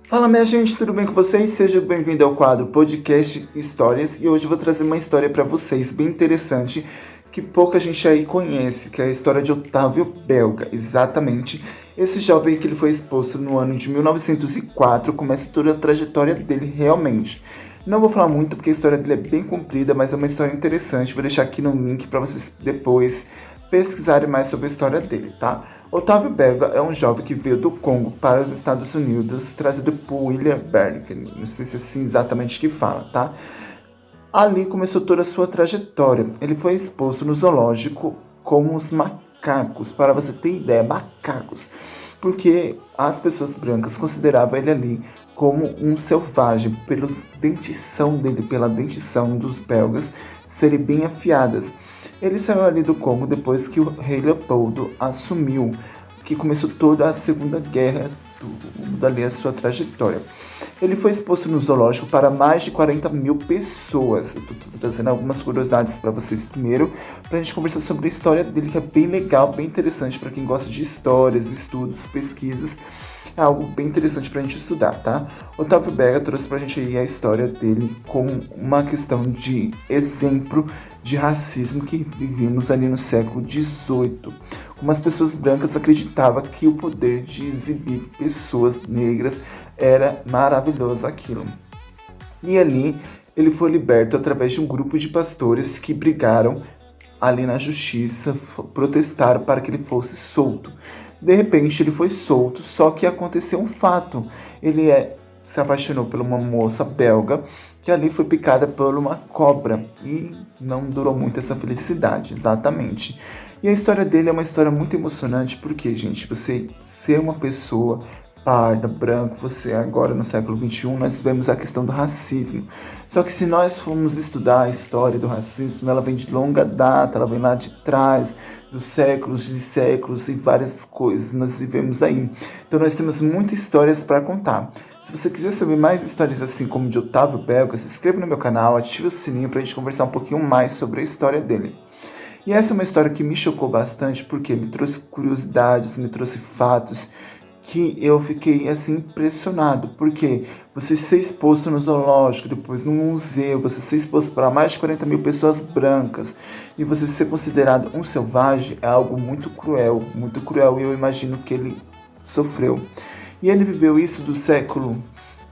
Fala minha gente, tudo bem com vocês? Seja bem-vindo ao quadro Podcast Histórias e hoje eu vou trazer uma história para vocês bem interessante que pouca gente aí conhece, que é a história de Otávio Belga. Exatamente, esse jovem que ele foi exposto no ano de 1904, começa toda a trajetória dele realmente. Não vou falar muito porque a história dele é bem comprida, mas é uma história interessante. Vou deixar aqui no link para vocês depois pesquisarem mais sobre a história dele, tá? Otávio Belga é um jovem que veio do Congo para os Estados Unidos, trazido por William Berkeley. Não sei se é assim exatamente que fala, tá? Ali começou toda a sua trajetória. Ele foi exposto no zoológico como os macacos, para você ter ideia, macacos. Porque as pessoas brancas consideravam ele ali como um selvagem, pela dentição dele, pela dentição dos belgas serem bem afiadas. Ele saiu ali do Congo depois que o rei Leopoldo assumiu, que começou toda a Segunda Guerra, dali a sua trajetória. Ele foi exposto no zoológico para mais de 40 mil pessoas. Eu estou trazendo algumas curiosidades para vocês primeiro, para a gente conversar sobre a história dele, que é bem legal, bem interessante para quem gosta de histórias, estudos, pesquisas. É algo bem interessante para a gente estudar, tá? Otávio Belga trouxe para a gente aí a história dele com uma questão de exemplo de racismo que vivimos ali no século XVIII. Como as pessoas brancas acreditavam que o poder de exibir pessoas negras era maravilhoso aquilo. E ali ele foi liberto através de um grupo de pastores que brigaram ali na justiça, protestaram para que ele fosse solto. De repente ele foi solto, só que aconteceu um fato. Se apaixonou por uma moça belga que ali foi picada por uma cobra e não durou muito essa felicidade, exatamente. E a história dele é uma história muito emocionante porque, gente, você ser uma pessoa parda, branco, você agora no século XXI, nós vemos a questão do racismo. Só que se nós formos estudar a história do racismo, ela vem de longa data, ela vem lá de trás, dos séculos de séculos e várias coisas nós vivemos aí. Então nós temos muitas histórias para contar. Se você quiser saber mais histórias assim como de Otávio Belga, se inscreva no meu canal, ative o sininho para a gente conversar um pouquinho mais sobre a história dele. E essa é uma história que me chocou bastante porque me trouxe curiosidades, me trouxe fatos que eu fiquei assim impressionado, porque você ser exposto no zoológico, depois no museu, você ser exposto para mais de 40 mil pessoas brancas e você ser considerado um selvagem é algo muito cruel, e eu imagino que ele sofreu. E ele viveu isso do século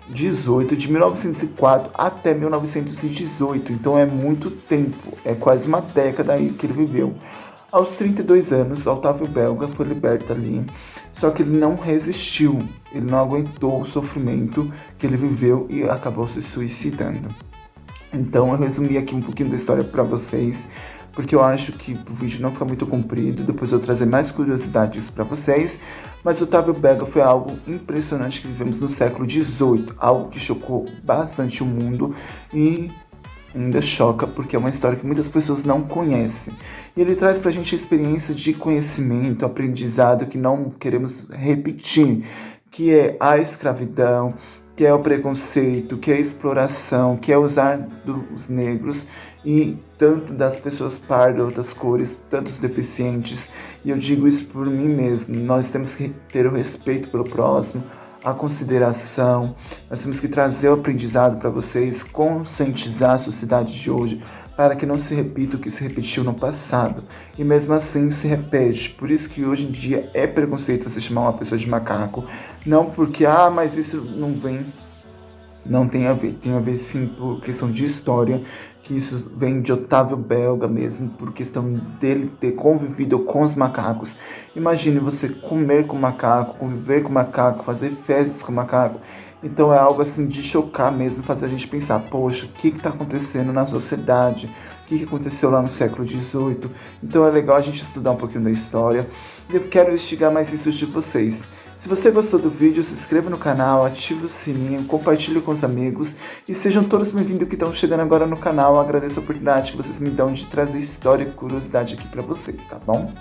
18, de 1904 até 1918, então é muito tempo, é quase uma década aí que ele viveu. Aos 32 anos, Otávio Belga foi liberto ali, só que ele não resistiu, ele não aguentou o sofrimento que ele viveu e acabou se suicidando. Então eu resumi aqui um pouquinho da história para vocês, porque eu acho que o vídeo não fica muito comprido, depois eu vou trazer mais curiosidades para vocês, mas Otávio Belga foi algo impressionante que vivemos no século XVIII, algo que chocou bastante o mundo e ainda choca porque é uma história que muitas pessoas não conhecem. E ele traz pra gente a experiência de conhecimento, aprendizado que não queremos repetir, que é a escravidão, que é o preconceito, que é a exploração, que é usar dos negros e tanto das pessoas pardas, outras cores, tantos deficientes. E eu digo isso por mim mesmo. Nós temos que ter o respeito pelo próximo, a consideração, nós temos que trazer o aprendizado para vocês, conscientizar a sociedade de hoje, para que não se repita o que se repetiu no passado, e mesmo assim se repete. Por isso que hoje em dia é preconceito você chamar uma pessoa de macaco, não porque, mas isso não tem a ver sim por questão de história, que isso vem de Otávio Belga mesmo, por questão dele ter convivido com os macacos. Imagine você comer com macaco, conviver com macaco, fazer fezes com macaco. Então é algo assim de chocar mesmo, fazer a gente pensar, poxa, o que está acontecendo na sociedade? O que aconteceu lá no século XVIII? Então é legal a gente estudar um pouquinho da história. E eu quero instigar mais isso de vocês. Se você gostou do vídeo, se inscreva no canal, ative o sininho, compartilhe com os amigos e sejam todos bem-vindos que estão chegando agora no canal. Eu agradeço a oportunidade que vocês me dão de trazer história e curiosidade aqui para vocês, tá bom?